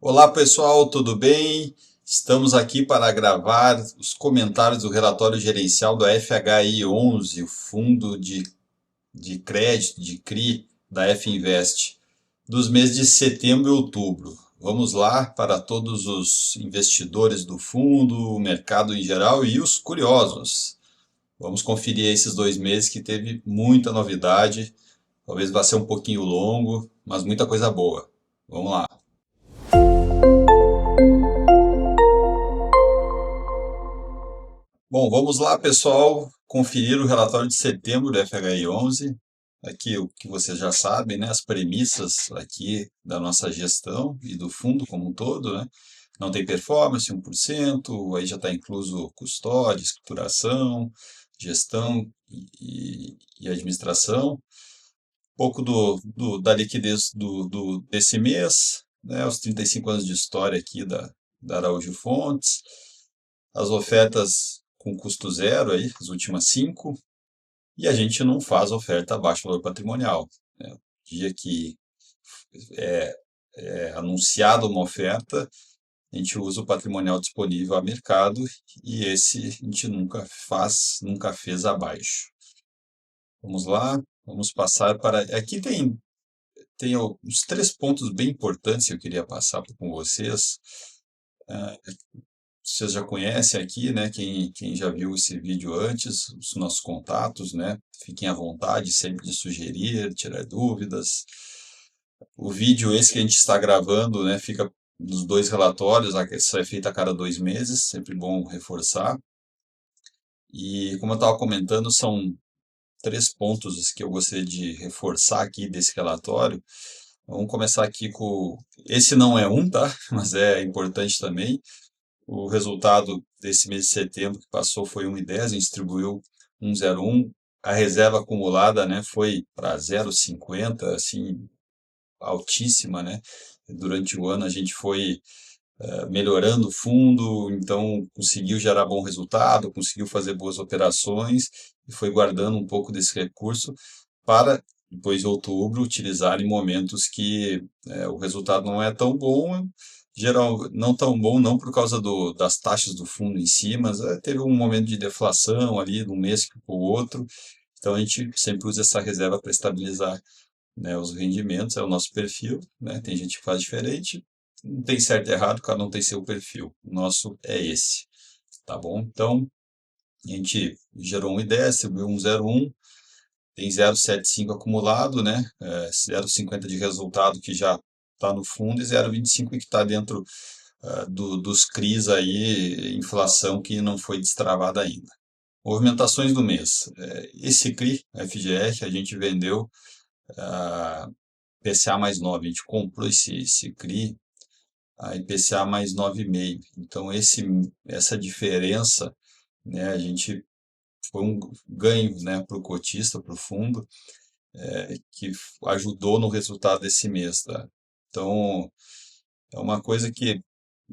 Olá pessoal, tudo bem? Estamos aqui para gravar os comentários do relatório gerencial do FHI 11, o fundo de crédito de CRI da FINVEST, dos meses de setembro e outubro. Vamos lá para todos os investidores do fundo, o mercado em geral e os curiosos. Vamos conferir esses 2 meses que teve muita novidade, talvez vá ser um pouquinho longo, mas muita coisa boa. Vamos lá. Bom, vamos lá, pessoal, conferir o relatório de setembro do FHI 11. Aqui o que vocês já sabem, né, as premissas aqui da nossa gestão e do fundo como um todo, né? Não tem performance, 1%, aí já está incluso custódia, escrituração, gestão e administração. Um pouco da liquidez desse mês, né, os 35 anos de história aqui da Araújo Fontes, as ofertas com custo zero, aí, as últimas 5, e a gente não faz oferta abaixo do valor patrimonial. Né? O dia que é anunciada uma oferta, a gente usa o patrimonial disponível a mercado e esse a gente nunca fez abaixo. Vamos lá, vamos passar para... Aqui tem uns 3 pontos bem importantes que eu queria passar com vocês. Vocês já conhecem aqui, né? Quem já viu esse vídeo antes, os nossos contatos, né? Fiquem à vontade sempre de sugerir, tirar dúvidas. O vídeo esse que a gente está gravando, né? Fica nos 2 relatórios, isso é feito a cada 2 meses, sempre bom reforçar. E como eu estava comentando, são 3 pontos que eu gostaria de reforçar aqui desse relatório. Vamos começar aqui com... Esse não é um, tá? Mas é importante também. O resultado desse mês de setembro que passou foi 1,10, a gente distribuiu 1,01. A reserva acumulada, né, foi para 0,50, assim, altíssima, né? Durante o ano a gente foi melhorando o fundo, então conseguiu gerar bom resultado, conseguiu fazer boas operações e foi guardando um pouco desse recurso para, depois de outubro, utilizar em momentos que o resultado não é tão bom, não tão bom não por causa das taxas do fundo em si, mas teve um momento de deflação ali de um mês para o outro, então a gente sempre usa essa reserva para estabilizar, né, os rendimentos, é o nosso perfil, né? Tem gente que faz diferente, não tem certo e errado, cada um tem seu perfil. O nosso é esse, tá bom? Então, a gente gerou um I10, distribuiu um 0,1, tem 0,75 acumulado, né? 0,50 de resultado que já está no fundo e 0,25 que está dentro dos CRIs aí, inflação que não foi destravada ainda. Movimentações do mês. Esse CRI, FGR, a gente vendeu IPCA mais 9, a gente comprou esse CRI a IPCA mais 9,5. Então, essa diferença, né, a gente foi um ganho, né, para o cotista, para o fundo, que ajudou no resultado desse mês. Tá? Então, é uma coisa que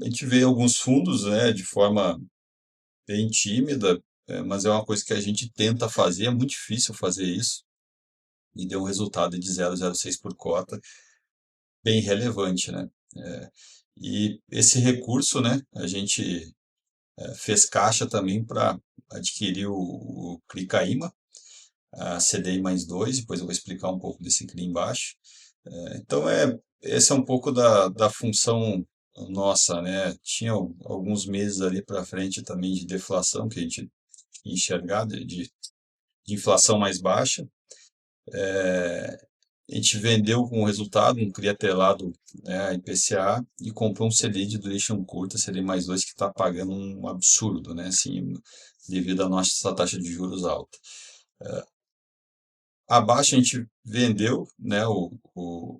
a gente vê alguns fundos, né, de forma bem tímida, mas é uma coisa que a gente tenta fazer, é muito difícil fazer isso, e deu um resultado de 0,06 por cota, bem relevante, né? E esse recurso, né, a gente fez caixa também para adquirir o Clicaíma, a CDI mais 2, depois eu vou explicar um pouco desse CRI embaixo. Então, esse é um pouco da função nossa, né? Tinha alguns meses ali para frente também de deflação, que a gente enxergar, de inflação mais baixa. A gente vendeu com o resultado, um CRI atrelado, né, a IPCA, e comprou um CDI de duration curta, CDI mais 2, que está pagando um absurdo, né, assim, devido à nossa taxa de juros alta. Abaixo a gente vendeu, né, o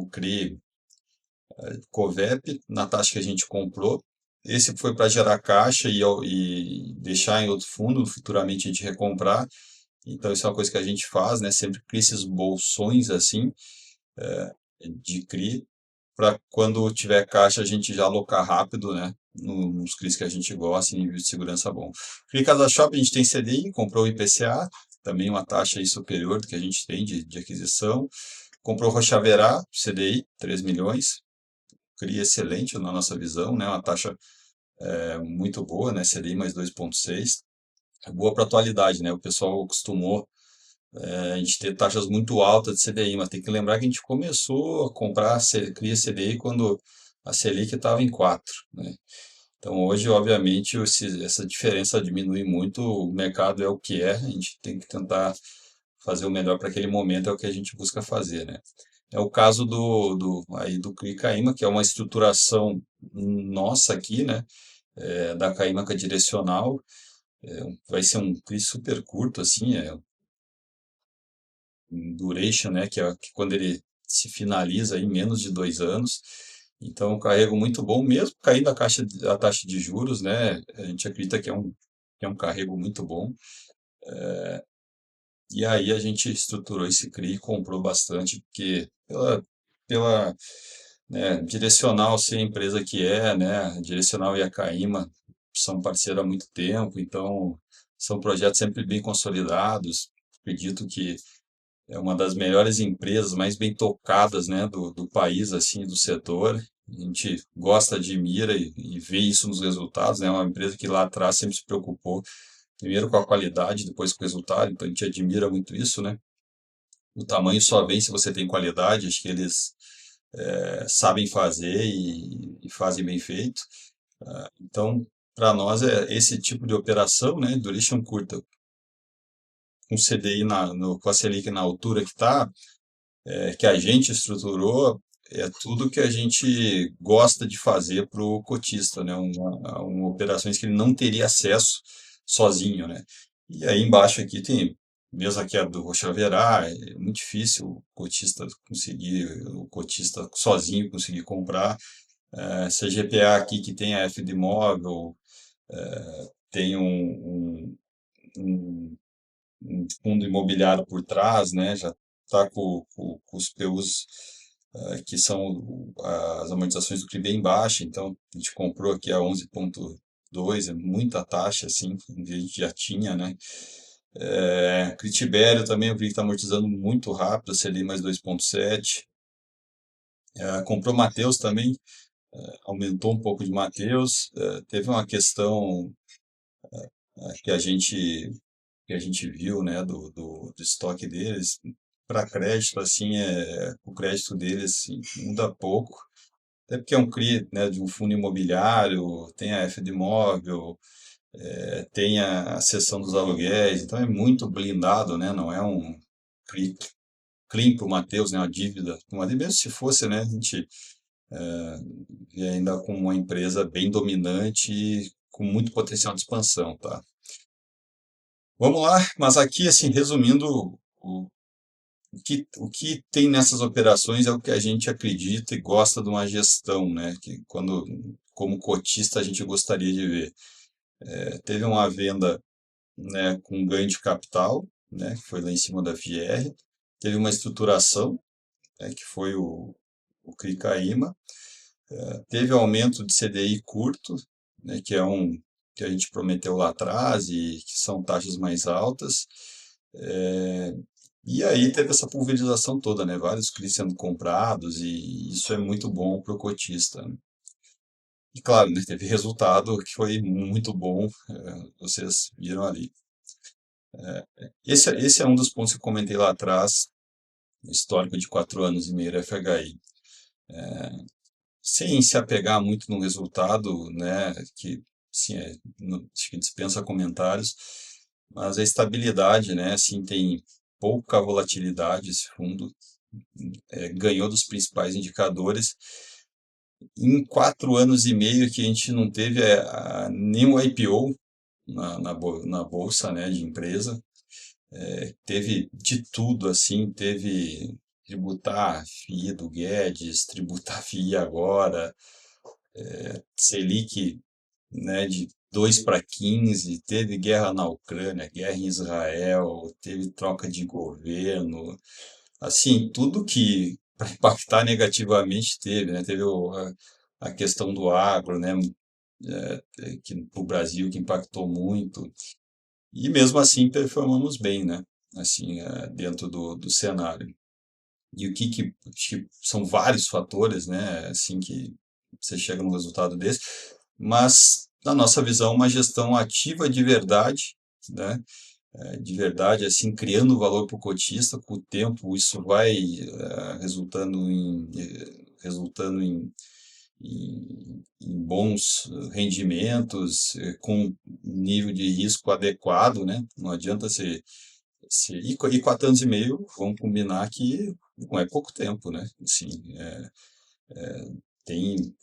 CRI Covep na taxa que a gente comprou. Esse foi para gerar caixa e deixar em outro fundo, futuramente a gente recomprar. Então, isso é uma coisa que a gente faz, né? Sempre cria esses bolsões assim, de CRI, para quando tiver caixa a gente já alocar rápido, né? Nos CRIs que a gente gosta, em nível de segurança bom. CRI Casa Shop a gente tem CDI, comprou o IPCA, também uma taxa aí superior do que a gente tem de aquisição. Comprou Rochaverá, CDI, 3 milhões. CRI excelente na nossa visão, né? Uma taxa muito boa, né? CDI mais 2,6. É boa para a atualidade, né? O pessoal acostumou a gente ter taxas muito altas de CDI, mas tem que lembrar que a gente começou a comprar CRI CDI quando a Selic estava em 4, né? Então hoje, obviamente, essa diferença diminui muito, o mercado é o que é, a gente tem que tentar fazer o melhor para aquele momento, é o que a gente busca fazer, né? É o caso aí do CRI Caima, que é uma estruturação nossa aqui, né? Da Caímaca direcional, vai ser um CRI super curto, assim, um duration, né? Que quando ele se finaliza em menos de 2 anos. Então, um carrego muito bom, mesmo caindo a taxa de juros, né? A gente acredita que é um carrego muito bom. E aí a gente estruturou esse CRI e comprou bastante, porque pela né, Direcional ser a empresa que é, né? A Direcional e a Caima são parceiros há muito tempo, então são projetos sempre bem consolidados. Acredito que é uma das melhores empresas, mais bem tocadas, né, do país, assim, do setor. A gente gosta, admira e vê isso nos resultados, né? É uma empresa que lá atrás sempre se preocupou, primeiro com a qualidade, depois com o resultado, então a gente admira muito isso, né? O tamanho só vem se você tem qualidade, acho que eles sabem fazer e fazem bem feito. Então, para nós é esse tipo de operação, né, duration curta, com CDI com a Selic na altura que está, que a gente estruturou, é tudo que a gente gosta de fazer para o cotista, né? Operações que ele não teria acesso sozinho, né? E aí embaixo aqui tem, mesmo aqui a do Rocha Verá, é muito difícil o cotista sozinho conseguir comprar. CGPA aqui que tem a FD Móvel, tem um um fundo imobiliário por trás, né? Já está com os PUs que são as amortizações do CRI bem baixa, então a gente comprou aqui a 11,2, é muita taxa, assim, a gente já tinha, né? Critibério também, eu vi que está amortizando muito rápido, a CDI mais 2,7. Comprou Mateus também, aumentou um pouco de Mateus. Teve uma questão que a gente viu, né, do estoque deles, para crédito, assim, o crédito deles assim, muda pouco, até porque é um CRI, né, de um fundo imobiliário, tem a FD Móvel, tem a seção dos aluguéis, então é muito blindado, né, não é um CRI clean para o Mateus, né, uma dívida, mesmo se fosse, né, a gente vê ainda com uma empresa bem dominante e com muito potencial de expansão, tá? Vamos lá, mas aqui, assim, resumindo, o que tem nessas operações é o que a gente acredita e gosta de uma gestão, né? Que como cotista, a gente gostaria de ver. Teve uma venda, né, com ganho de capital, né, que foi lá em cima da FGR. Teve uma estruturação, né, que foi o CRI Caima. Teve aumento de CDI curto, né, que a gente prometeu lá atrás e que são taxas mais altas. E aí teve essa pulverização toda, né? Vários CRIs sendo comprados e isso é muito bom para o cotista, né? E claro, né, teve resultado que foi muito bom, vocês viram ali. Esse é um dos pontos que eu comentei lá atrás, histórico de 4 anos e meio da FHI. Sem se apegar muito no resultado, né, que assim, acho que dispensa comentários, mas a estabilidade, né, assim, tem pouca volatilidade esse fundo, ganhou dos principais indicadores. Em 4 anos e meio que a gente não teve nenhum IPO na bolsa, né, de empresa, teve de tudo, assim, teve tributar FII do Guedes, tributar FII agora, Selic, né, de 2 para 15, teve guerra na Ucrânia, guerra em Israel, teve troca de governo, assim, tudo que para impactar negativamente teve, né? Teve a questão do agro, né? Que para o Brasil que impactou muito e mesmo assim performamos bem, né? Assim, dentro do cenário. E acho que são vários fatores, né? Assim que você chega num resultado desse, mas, na nossa visão, uma gestão ativa de verdade, né? De verdade, assim, criando valor para o cotista, com o tempo isso vai resultando em bons rendimentos, com nível de risco adequado, né? Não adianta e 4 anos e meio, vamos combinar que não é pouco tempo, né? Assim,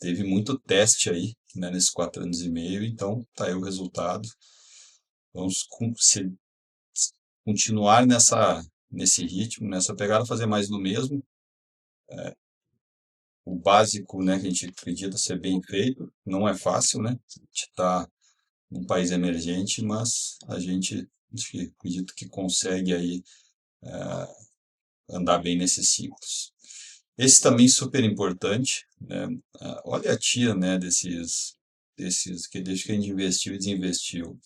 teve muito teste aí, né, nesses 4 anos e meio, então tá aí o resultado. Vamos se continuar nesse ritmo, nessa pegada, fazer mais do mesmo. O básico, né, que a gente acredita ser bem feito, não é fácil, né? A gente está num país emergente, mas a gente acho que acredito que consegue aí andar bem nesses ciclos. Esse também super importante, né? Olha a tia, né, desses que desde que a gente investiu e desinvestiu.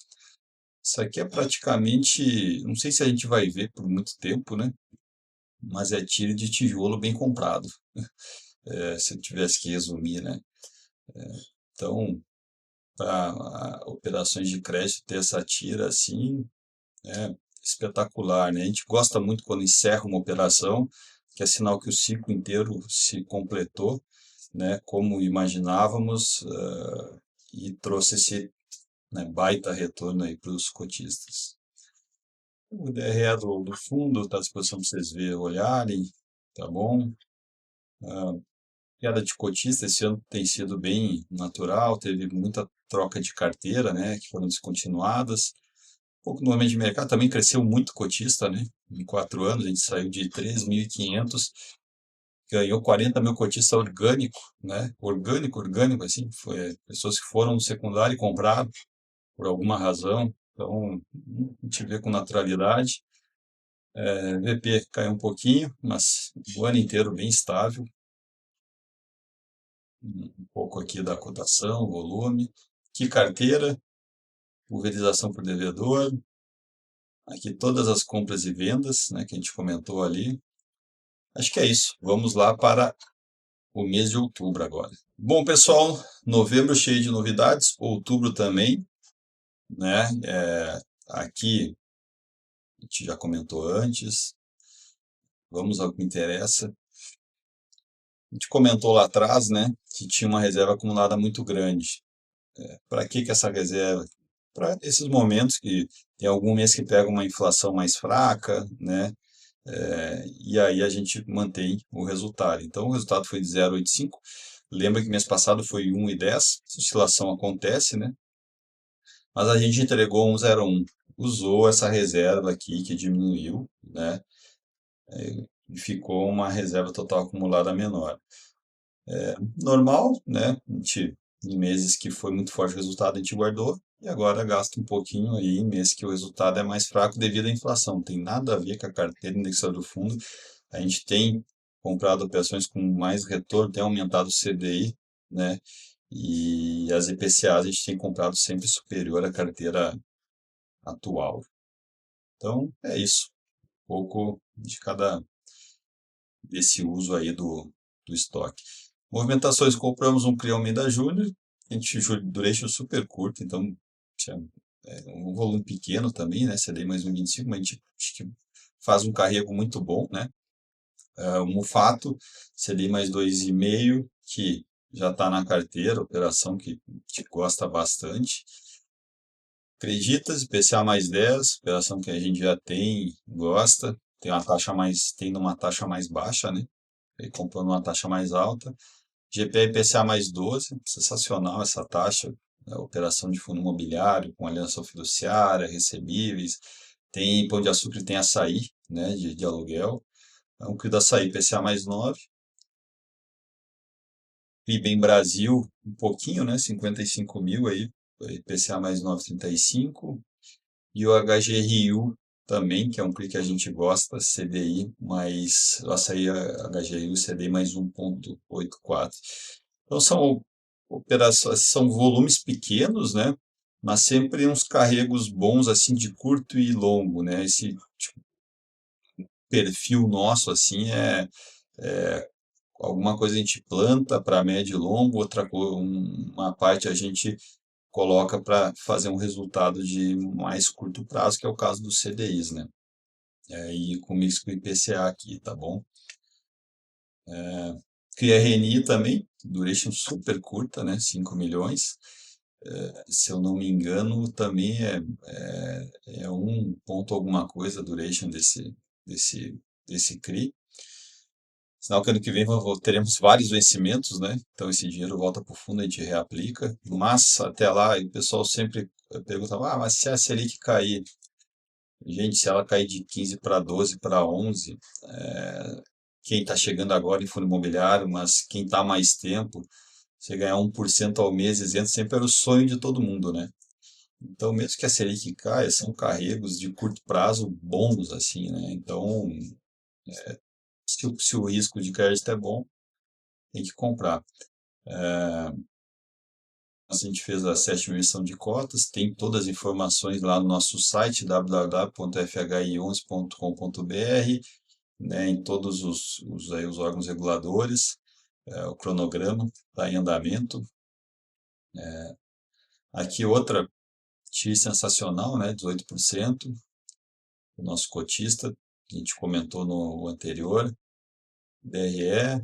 Isso aqui é praticamente, não sei se a gente vai ver por muito tempo, né? Mas é tiro de tijolo bem comprado, se eu tivesse que resumir, né? Então, para operações de crédito ter essa tira assim, é espetacular, né? A gente gosta muito quando encerra uma operação, que é sinal que o ciclo inteiro se completou, né? Como imaginávamos, e trouxe esse, né, baita retorno aí para os cotistas. O DRE do fundo está à disposição para vocês verem, olharem, tá bom? Queda de cotista esse ano tem sido bem natural, teve muita troca de carteira, né, que foram descontinuadas. Um pouco no ambiente de mercado também cresceu muito cotista, né? Em 4 anos a gente saiu de 3.500, ganhou 40 mil cotistas orgânico, né? Orgânico, assim, foi pessoas que foram no secundário e compraram por alguma razão. Então, a gente vê com naturalidade. VP caiu um pouquinho, mas o ano inteiro bem estável. Um pouco aqui da cotação, volume. Que carteira, pulverização por devedor. Aqui todas as compras e vendas, né, que a gente comentou ali. Acho que é isso. Vamos lá para o mês de outubro agora. Bom, pessoal, novembro cheio de novidades, outubro também, né? Aqui a gente já comentou antes. Vamos ao que interessa. A gente comentou lá atrás, né, que tinha uma reserva acumulada muito grande. Para que essa reserva? Para esses momentos que tem algum mês que pega uma inflação mais fraca, né? E aí a gente mantém o resultado. Então o resultado foi de 0,85. Lembra que mês passado foi 1,10. Essa oscilação acontece, né? Mas a gente entregou 1,01. Usou essa reserva aqui que diminuiu, né? E ficou uma reserva total acumulada menor. Normal, né? Em meses que foi muito forte o resultado, a gente guardou e agora gasta um pouquinho aí em meses que o resultado é mais fraco devido à inflação. Não tem nada a ver com a carteira indexada do fundo. A gente tem comprado operações com mais retorno, tem aumentado o CDI, né? E as IPCAs a gente tem comprado sempre superior à carteira atual. Então, é isso. Um pouco de cada desse uso aí do estoque. Movimentações, compramos um CRI Almeida Júnior, a gente duration super curto, então tinha um volume pequeno também, né? CDI mais 1,25, mas a gente acho que faz um carrego muito bom, né? O Mufato, CDI mais 2,5, que já está na carteira, operação que a gente gosta bastante. Acreditas, IPCA mais 10, operação que a gente já tem, gosta, tem uma taxa mais, tendo uma taxa mais baixa, né? E comprando uma taxa mais alta. GPA IPCA mais 12, sensacional essa taxa, operação de fundo imobiliário com aliança fiduciária, recebíveis, tem Pão de Açúcar e tem Açaí, né, de aluguel. É um CRI da Açaí IPCA mais 9. PIB em Brasil, um pouquinho, né, 55 mil aí, IPCA mais 9,35. E o HGRU também, que é um CRI que a gente gosta, CDI mais, Açaí HGRU, CDI mais 1,84. Então são operações, são volumes pequenos, né? Mas sempre uns carregos bons assim de curto e longo, né? Esse tipo, perfil nosso assim é alguma coisa a gente planta para médio e longo, uma parte a gente coloca para fazer um resultado de mais curto prazo, que é o caso dos CDIs, né? E com mix com IPCA aqui, tá bom? CRI também, duration super curta, né? 5 milhões. Se eu não me engano, também é um ponto alguma coisa a duration desse, desse CRI. Sinal que ano que vem teremos vários vencimentos, né? Então esse dinheiro volta para o fundo, a gente reaplica. Mas até lá, o pessoal sempre pergunta, mas se a Selic cair, gente, se ela cair de 15 para 12 para 11, quem está chegando agora em fundo imobiliário, mas quem está há mais tempo, você ganhar 1% ao mês isento sempre era o sonho de todo mundo, né? Então, mesmo que a Selic caia, são carregos de curto prazo bons, assim, né? Então, se o risco de crédito é bom, tem que comprar. A gente fez a 7ª emissão de cotas, tem todas as informações lá no nosso site, www.fhi11.com.br, né, em todos os órgãos reguladores, o cronograma está em andamento. Aqui outra TI sensacional, né, 18%, o nosso cotista, que a gente comentou no anterior, DRE.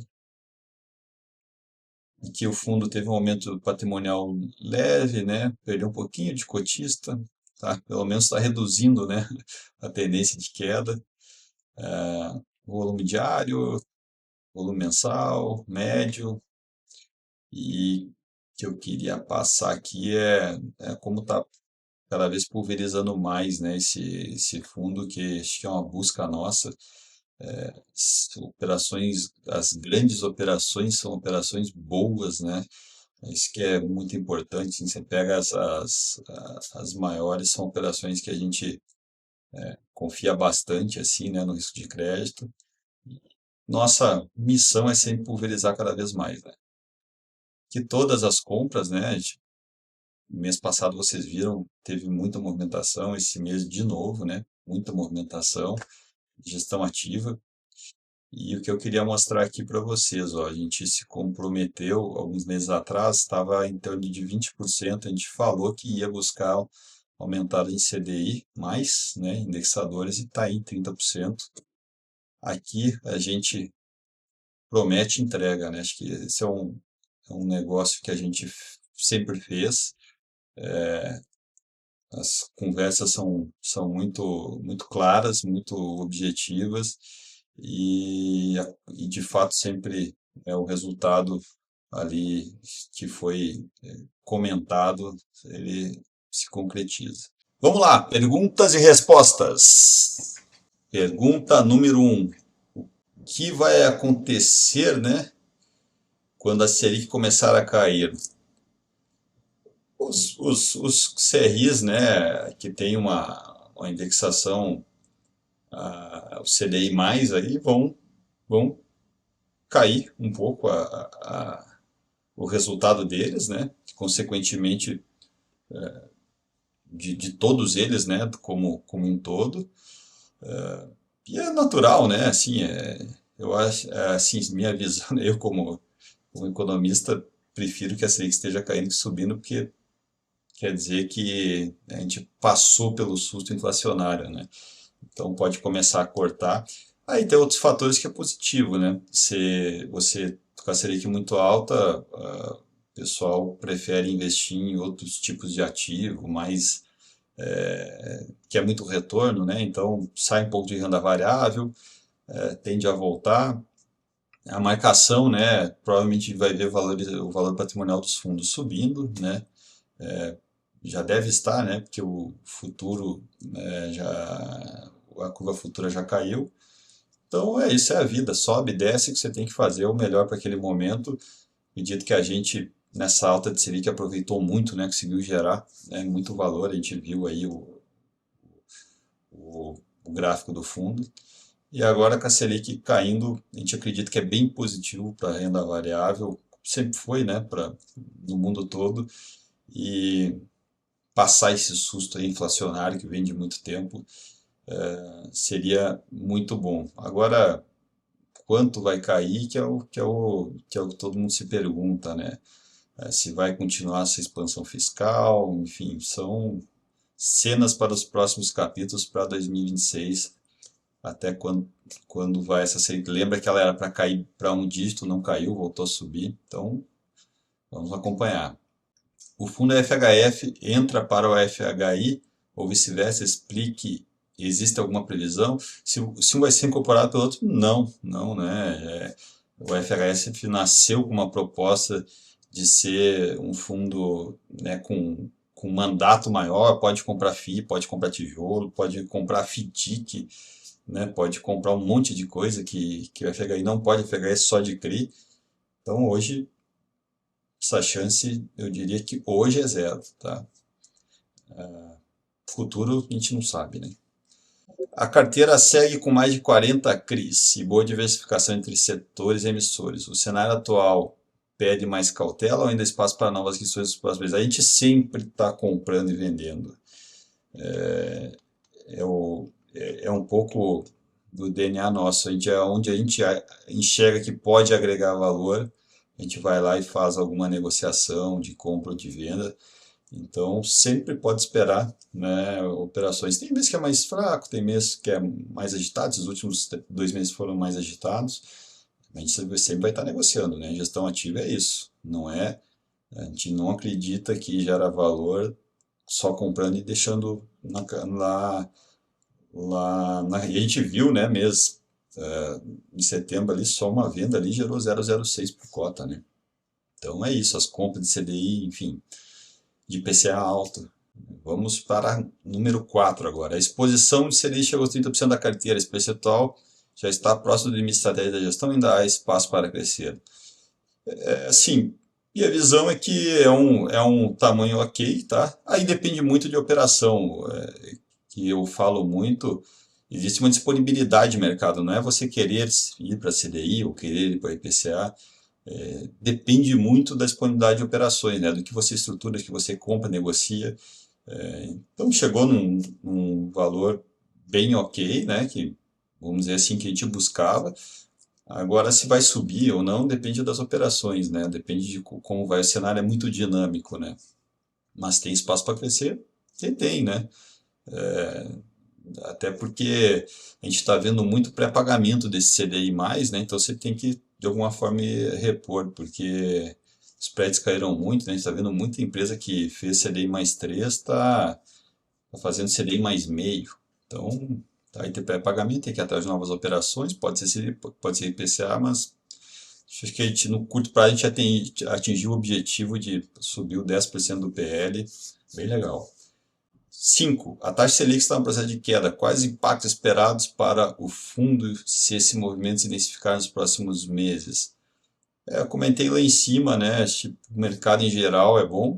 Aqui o fundo teve um aumento patrimonial leve, né, perdeu um pouquinho de cotista, tá? Pelo menos está reduzindo, né, a tendência de queda. Volume diário, volume mensal, médio, e o que eu queria passar aqui é como está cada vez pulverizando mais, né, esse fundo, que acho que é uma busca nossa. Operações, as grandes operações são operações boas, né? Isso que é muito importante. Você pega as maiores, são operações que a gente confia bastante, assim, né, no risco de crédito. Nossa missão é sempre pulverizar cada vez mais, né? Que todas as compras, né? Mês passado vocês viram, teve muita movimentação, esse mês de novo, né? Muita movimentação, gestão ativa. E o que eu queria mostrar aqui para vocês, ó, a gente se comprometeu alguns meses atrás, estava em torno de 20%, a gente falou que ia buscar aumentar em CDI, mais, né, indexadores, e está em 30%. Aqui a gente promete entrega, né? Acho que esse é um negócio que a gente sempre fez. As conversas são muito claras, muito objetivas, e de fato sempre o resultado ali que foi comentado, ele se concretiza. Vamos lá, perguntas e respostas. Pergunta número 1. O que vai acontecer, né, quando a Selic começar a cair? Os CRIs, né, que tem uma indexação, o CDI mais aí, vão cair um pouco o resultado deles, né, consequentemente de todos eles, né, como um todo. E é natural, né, assim, eu acho, assim, minha visão, eu como economista, prefiro que a Selic esteja caindo que subindo, porque quer dizer que a gente passou pelo susto inflacionário, né? Então pode começar a cortar. Aí tem outros fatores que é positivo, né? Se você com a Selic muito alta, o pessoal prefere investir em outros tipos de ativo, mais que é muito retorno, né? Então sai um pouco de renda variável, tende a voltar. A marcação, né? Provavelmente vai ver o valor patrimonial dos fundos subindo, né? Já deve estar, né? Porque o futuro, a curva futura já caiu. Então isso é a vida, sobe, desce, o que você tem que fazer é o melhor para aquele momento. Acredito que a gente nessa alta de Selic aproveitou muito, né? Conseguiu gerar, né, muito valor. A gente viu aí o gráfico do fundo. E agora com a Selic caindo, a gente acredita que é bem positivo para a renda variável, sempre foi, né? No mundo todo. E passar esse susto aí inflacionário que vem de muito tempo seria muito bom. Agora, quanto vai cair, que é o que todo mundo se pergunta, né? Se vai continuar essa expansão fiscal, enfim, são cenas para os próximos capítulos para 2026, até quando vai essa série. Lembra que ela era para cair para um dígito, não caiu, voltou a subir, então vamos acompanhar. O fundo FHF entra para o FHI, ou vice-versa, explique, existe alguma previsão? Se um vai ser incorporado pelo outro, não, né? O FHF nasceu com uma proposta de ser um fundo, né, com mandato maior, pode comprar FII, pode comprar tijolo, pode comprar FIDIC, né, pode comprar um monte de coisa que o FHI não pode, o FHI é só de CRI. Então hoje, essa chance, eu diria que hoje é zero, tá? Futuro a gente não sabe, né? A carteira segue com mais de 40 CRIs e boa diversificação entre setores e emissores. O cenário atual pede mais cautela ou ainda espaço para novas aquisições nos próximos meses? A gente sempre está comprando e vendendo. É um pouco do DNA nosso. Onde a gente enxerga que pode agregar valor, a gente vai lá e faz alguma negociação de compra ou de venda. Então, sempre pode esperar, né, operações. Tem mês que é mais fraco, tem mês que é mais agitado. Os últimos 2 meses foram mais agitados. A gente sempre vai estar negociando, né? Gestão ativa é isso. Não é, a gente não acredita que gera valor só comprando e deixando e a gente viu, né, mês em setembro ali, só uma venda ali gerou 0,06 por cota, né? Então é isso, as compras de CDI, enfim, de IPCA alto. Vamos para número 4 agora. A exposição de CDI chegou a 30% da carteira. Esse percentual já está próximo do limite estratégico da gestão, ainda há espaço para crescer. Sim, e a visão é que é um tamanho ok, tá? Aí depende muito de operação, que eu falo muito. Existe uma disponibilidade de mercado, não é você querer ir para a CDI ou querer ir para a IPCA. Depende muito da disponibilidade de operações, né? Do que você estrutura, do que você compra, negocia. Então chegou num valor bem ok, né? Que, vamos dizer assim, que a gente buscava. Agora, se vai subir ou não, depende das operações, né? Depende de como vai. O cenário é muito dinâmico, né? Mas tem espaço para crescer? Tem, né? Até porque a gente está vendo muito pré-pagamento desse CDI+, né? Então você tem que, de alguma forma, repor, porque os spreads caíram muito, né? A gente está vendo muita empresa que fez CDI mais 3, está fazendo CDI mais meio. Então, tá aí tem pré-pagamento, tem que ir atrás de novas operações, pode ser IPCA, mas acho que a gente, no curto prazo, a gente atingiu o objetivo de subir o 10% do PL, bem legal. 5. A taxa Selic está no processo de queda. Quais impactos esperados para o fundo se esse movimento se intensificar nos próximos meses? Eu comentei lá em cima, né? O mercado em geral é bom.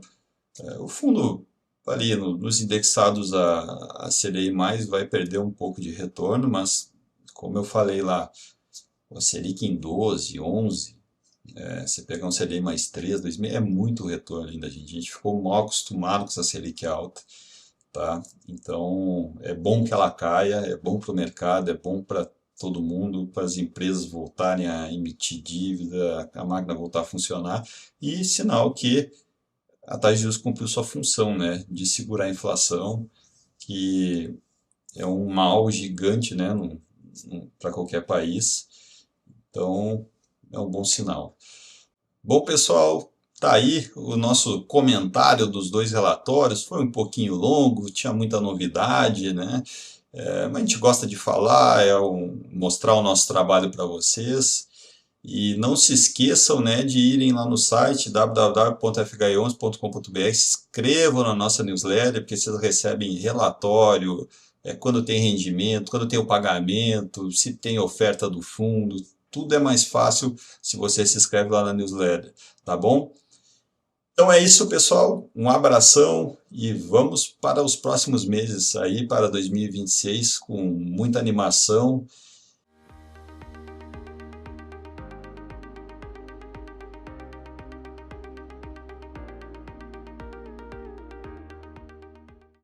O fundo ali nos indexados a CDI+, vai perder um pouco de retorno, mas como eu falei lá, o Selic em 12, 11, você pegar um CDI mais 3, 2,5, é muito retorno ainda, gente. A gente ficou mal acostumado com essa Selic alta. Tá? Então, é bom que ela caia, é bom para o mercado, é bom para todo mundo, para as empresas voltarem a emitir dívida, a máquina voltar a funcionar, e sinal que a taxa de juros cumpriu sua função, né, de segurar a inflação, que é um mal gigante, né, para qualquer país. Então, é um bom sinal. Bom, pessoal, tá aí o nosso comentário dos 2 relatórios. Foi um pouquinho longo, tinha muita novidade, né? Mas a gente gosta de falar, mostrar o nosso trabalho para vocês. E não se esqueçam, né, de irem lá no site www.fh11.com.br, se inscrevam na nossa newsletter, porque vocês recebem relatório, quando tem rendimento, quando tem o pagamento, se tem oferta do fundo. Tudo é mais fácil se você se inscreve lá na newsletter, tá bom? Então é isso, pessoal. Um abração e vamos para os próximos meses aí, para 2026, com muita animação